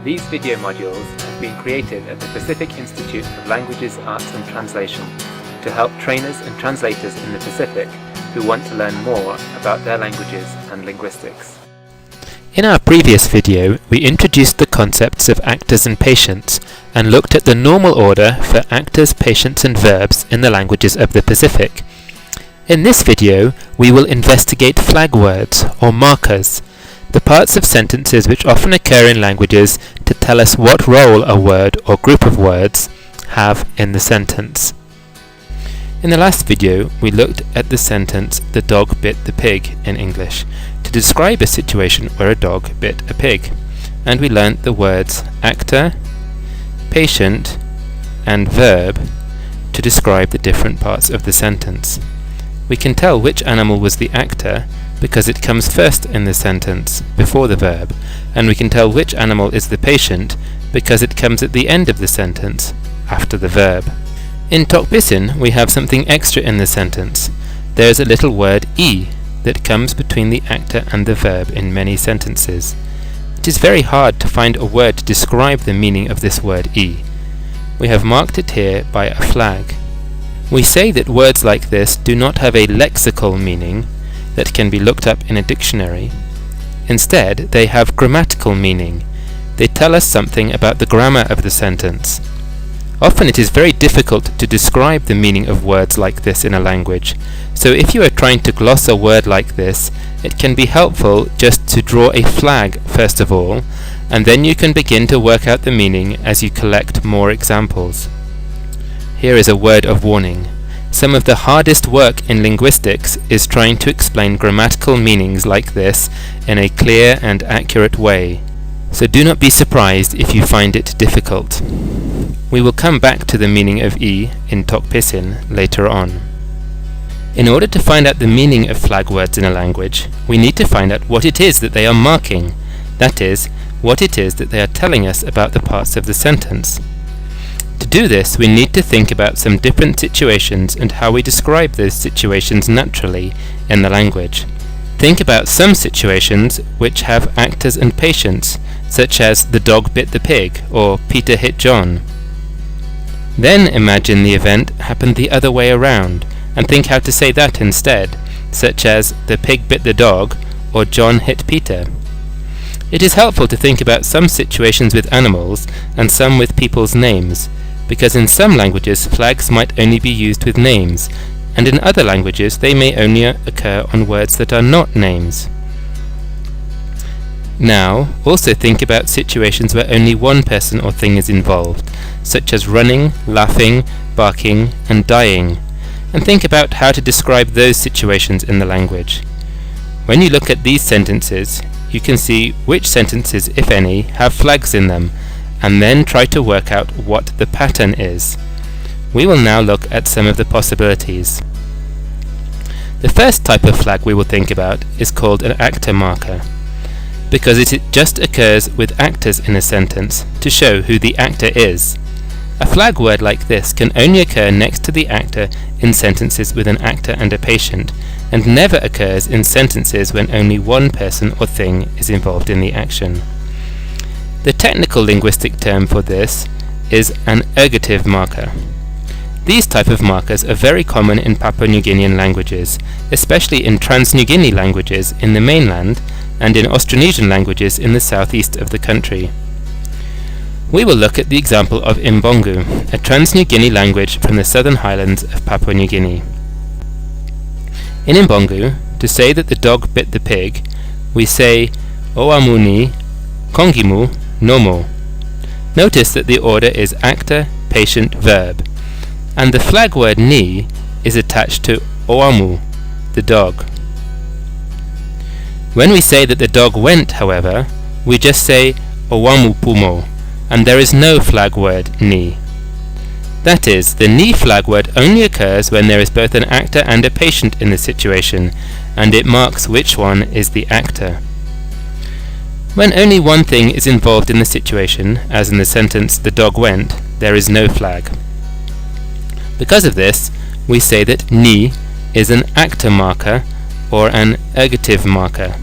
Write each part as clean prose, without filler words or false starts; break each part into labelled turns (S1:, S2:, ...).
S1: These video modules have been created at the Pacific Institute of Languages, Arts and Translation to help trainers and translators in the Pacific who want to learn more about their languages and linguistics.
S2: In our previous video, we introduced the concepts of actors and patients and looked at the normal order for actors, patients and verbs in the languages of the Pacific. In this video, we will investigate flag words or markers, the parts of sentences which often occur in languages to tell us what role a word or group of words have in the sentence. In the last video, we looked at the sentence, "The dog bit the pig" in English, to describe a situation where a dog bit a pig, and we learnt the words actor, patient, and verb to describe the different parts of the sentence. We can tell which animal was the actor because it comes first in the sentence, before the verb, and we can tell which animal is the patient because it comes at the end of the sentence, after the verb. In Tokpisin, we have something extra in the sentence. There is a little word "e" that comes between the actor and the verb in many sentences. It is very hard to find a word to describe the meaning of this word "e". We have marked it here by a flag. We say that words like this do not have a lexical meaning that can be looked up in a dictionary. Instead, they have grammatical meaning. They tell us something about the grammar of the sentence. Often it is very difficult to describe the meaning of words like this in a language, so if you are trying to gloss a word like this, it can be helpful just to draw a flag first of all, and then you can begin to work out the meaning as you collect more examples. Here is a word of warning. Some of the hardest work in linguistics is trying to explain grammatical meanings like this in a clear and accurate way, so do not be surprised if you find it difficult. We will come back to the meaning of "e" in Tokpisin later on. In order to find out the meaning of flag words in a language, we need to find out what it is that they are marking, that is, what it is that they are telling us about the parts of the sentence. To do this, we need to think about some different situations and how we describe those situations naturally in the language. Think about some situations which have actors and patients, such as "the dog bit the pig" or "Peter hit John." Then imagine the event happened the other way around, and think how to say that instead, such as "the pig bit the dog" or "John hit Peter." It is helpful to think about some situations with animals and some with people's names, because in some languages flags might only be used with names, and in other languages they may only occur on words that are not names. Now, also think about situations where only one person or thing is involved, such as running, laughing, barking, and dying, and think about how to describe those situations in the language. When you look at these sentences, you can see which sentences, if any, have flags in them, and then try to work out what the pattern is. We will now look at some of the possibilities. The first type of flag we will think about is called an actor marker, because it just occurs with actors in a sentence to show who the actor is. A flag word like this can only occur next to the actor in sentences with an actor and a patient, and never occurs in sentences when only one person or thing is involved in the action. The technical linguistic term for this is an ergative marker. These type of markers are very common in Papua New Guinean languages, especially in Trans-New Guinea languages in the mainland and in Austronesian languages in the southeast of the country. We will look at the example of Mbongu, a Trans-New Guinea language from the southern highlands of Papua New Guinea. In Mbongu, to say that the dog bit the pig, we say "Oamuni kongimu nomo." Notice that the order is actor, patient, verb, and the flag word "ni" is attached to "oamu", the dog. When we say that the dog went, however, we just say "owamu pumo", and there is no flag word "ni". That is, the "ni" flag word only occurs when there is both an actor and a patient in the situation, and it marks which one is the actor. When only one thing is involved in the situation, as in the sentence "the dog went", there is no flag. Because of this, we say that "ni" is an actor marker or an ergative marker.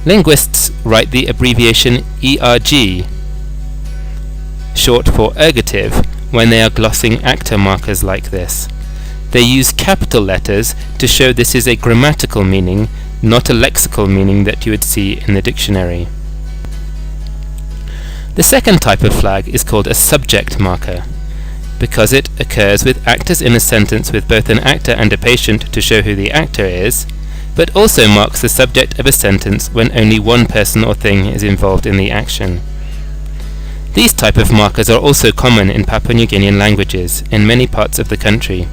S2: Linguists write the abbreviation ERG short for ergative, when they are glossing actor markers like this. They use capital letters to show this is a grammatical meaning, not a lexical meaning that you would see in the dictionary. The second type of flag is called a subject marker, because it occurs with actors in a sentence with both an actor and a patient to show who the actor is, but also marks the subject of a sentence when only one person or thing is involved in the action. These type of markers are also common in Papua New Guinean languages in many parts of the country.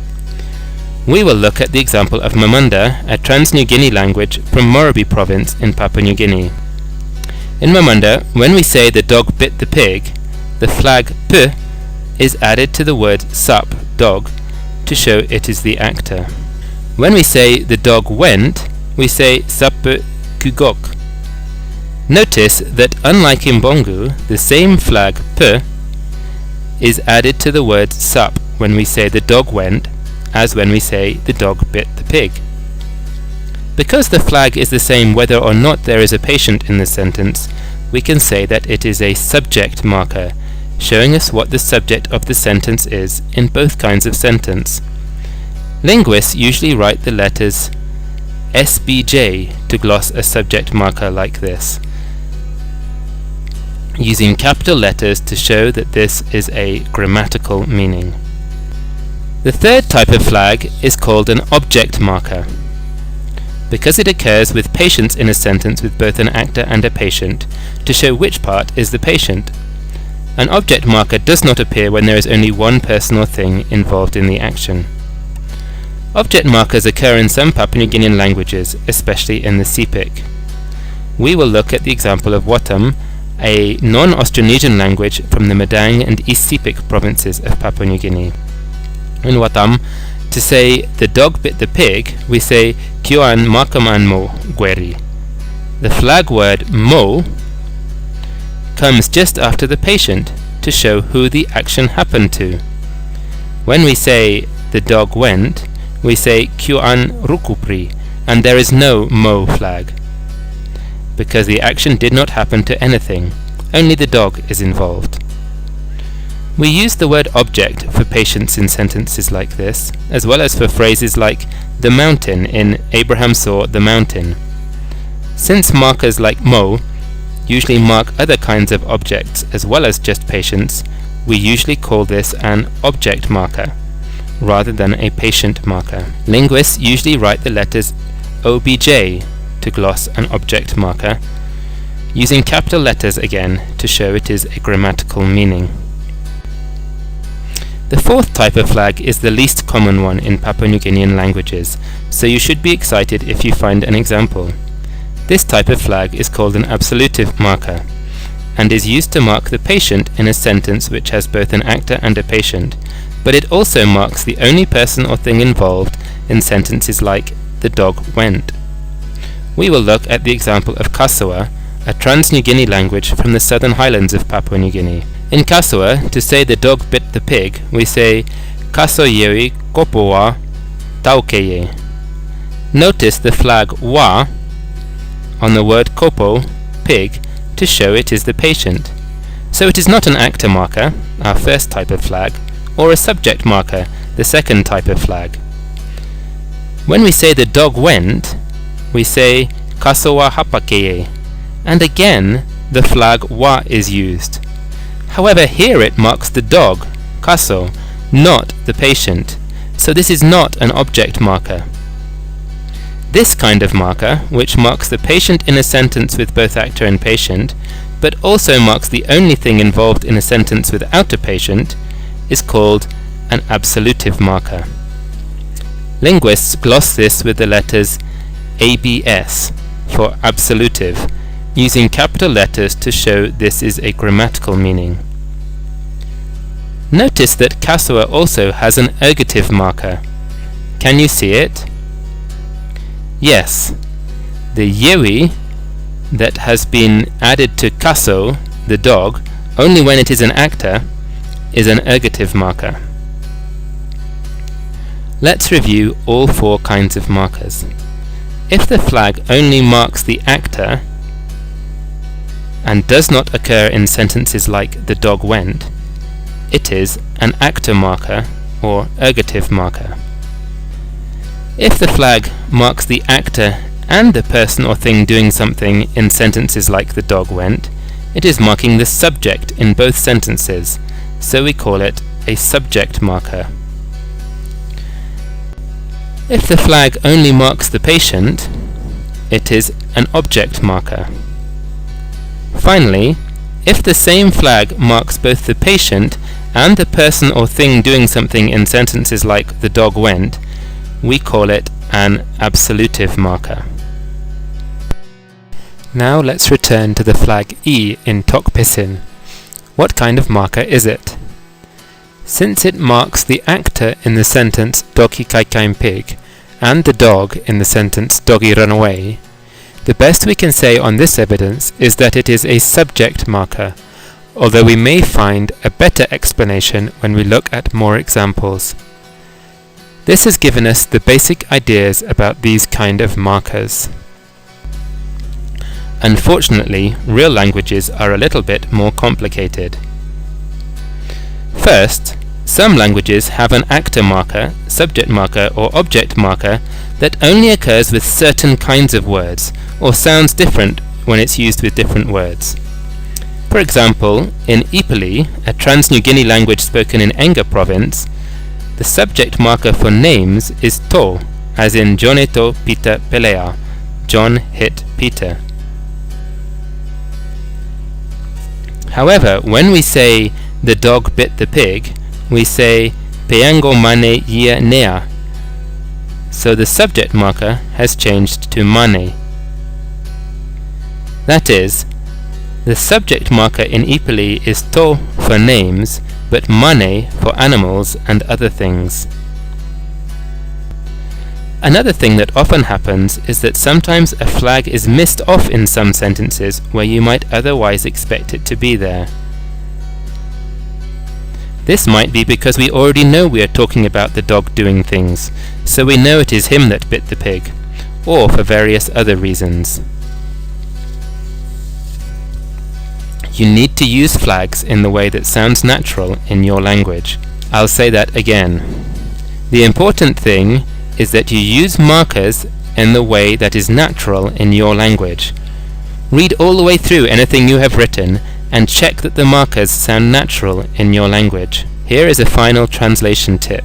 S2: We will look at the example of Mamunda, a Trans-New Guinea language from Morobe province in Papua New Guinea. In Mamunda, when we say the dog bit the pig, the flag p is added to the word sup, dog, to show it is the actor. When we say the dog went, we say sup kugok. Notice that unlike in Bongo, the same flag p is added to the word sup when we say the dog went, as when we say the dog bit the pig. Because the flag is the same whether or not there is a patient in the sentence, we can say that it is a subject marker, showing us what the subject of the sentence is in both kinds of sentence. Linguists usually write the letters SBJ to gloss a subject marker like this, using capital letters to show that this is a grammatical meaning. The third type of flag is called an object marker, because it occurs with patients in a sentence with both an actor and a patient, to show which part is the patient. An object marker does not appear when there is only one person or thing involved in the action. Object markers occur in some Papua New Guinean languages, especially in the Sepik. We will look at the example of Watam, a non-Austronesian language from the Madang and East Sepik provinces of Papua New Guinea. In Watam, to say the dog bit the pig, we say Kioan makaman mo gweri. The flag word mo comes just after the patient to show who the action happened to. When we say the dog went, we say Kioan rukupri, and there is no mo flag, because the action did not happen to anything, only the dog is involved. We use the word object for patients in sentences like this, as well as for phrases like the mountain in Abraham saw the mountain. Since markers like mo usually mark other kinds of objects as well as just patients, we usually call this an object marker, rather than a patient marker. Linguists usually write the letters OBJ to gloss an object marker, using capital letters again to show it is a grammatical meaning. The fourth type of flag is the least common one in Papua New Guinean languages, so you should be excited if you find an example. This type of flag is called an absolutive marker, and is used to mark the patient in a sentence which has both an actor and a patient, but it also marks the only person or thing involved in sentences like the dog went. We will look at the example of Kasawa, a Trans-New Guinea language from the southern highlands of Papua New Guinea. In Kasawa, to say the dog bit the pig, we say Kaso yewi kopowa taukeye. Notice the flag wa on the word kopo, pig, to show it is the patient. So it is not an actor marker, our first type of flag, or a subject marker, the second type of flag. When we say the dog went, we say Kasowa hapakeye, and again the flag wa is used. However, here it marks the dog, kaso, not the patient, so this is not an object marker. This kind of marker, which marks the patient in a sentence with both actor and patient, but also marks the only thing involved in a sentence without a patient, is called an absolutive marker. Linguists gloss this with the letters ABS for absolutive, using capital letters to show this is a grammatical meaning. Notice that Kasawa also has an ergative marker. Can you see it? Yes, the yewi that has been added to kaso, the dog, only when it is an actor, is an ergative marker. Let's review all four kinds of markers. If the flag only marks the actor, and does not occur in sentences like the dog went, it is an actor marker or ergative marker. If the flag marks the actor and the person or thing doing something in sentences like the dog went, it is marking the subject in both sentences, so we call it a subject marker. If the flag only marks the patient, it is an object marker. Finally, if the same flag marks both the patient and the person or thing doing something in sentences like the dog went, we call it an absolutive marker. Now let's return to the flag E in tokpisin. What kind of marker is it? Since it marks the actor in the sentence Dogi kaikain pig and the dog in the sentence Doggy run away, the best we can say on this evidence is that it is a subject marker, although we may find a better explanation when we look at more examples. This has given us the basic ideas about these kind of markers. Unfortunately, real languages are a little bit more complicated. First, some languages have an actor marker, subject marker, or object marker that only occurs with certain kinds of words, or sounds different when it's used with different words. For example, in Ipali, a Trans-New Guinea language spoken in Enga province, the subject marker for names is to, as in Joneto Pita Pelea, John hit Peter. However, when we say the dog bit the pig, we say peango mane yia nea, so the subject marker has changed to mane. That is, the subject marker in Ipali is to for names, but mane for animals and other things. Another thing that often happens is that sometimes a flag is missed off in some sentences where you might otherwise expect it to be there. This might be because we already know we are talking about the dog doing things, so we know it is him that bit the pig, or for various other reasons. You need to use flags in the way that sounds natural in your language. I'll say that again. The important thing is that you use markers in the way that is natural in your language. Read all the way through anything you have written and check that the markers sound natural in your language. Here is a final translation tip.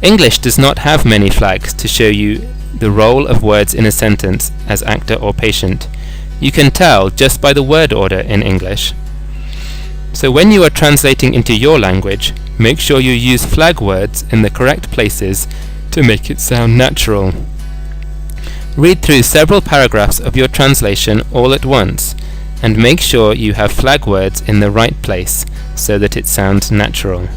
S2: English does not have many flags to show you the role of words in a sentence as actor or patient. You can tell just by the word order in English. So when you are translating into your language, make sure you use flag words in the correct places to make it sound natural. Read through several paragraphs of your translation all at once, and make sure you have flag words in the right place so that it sounds natural.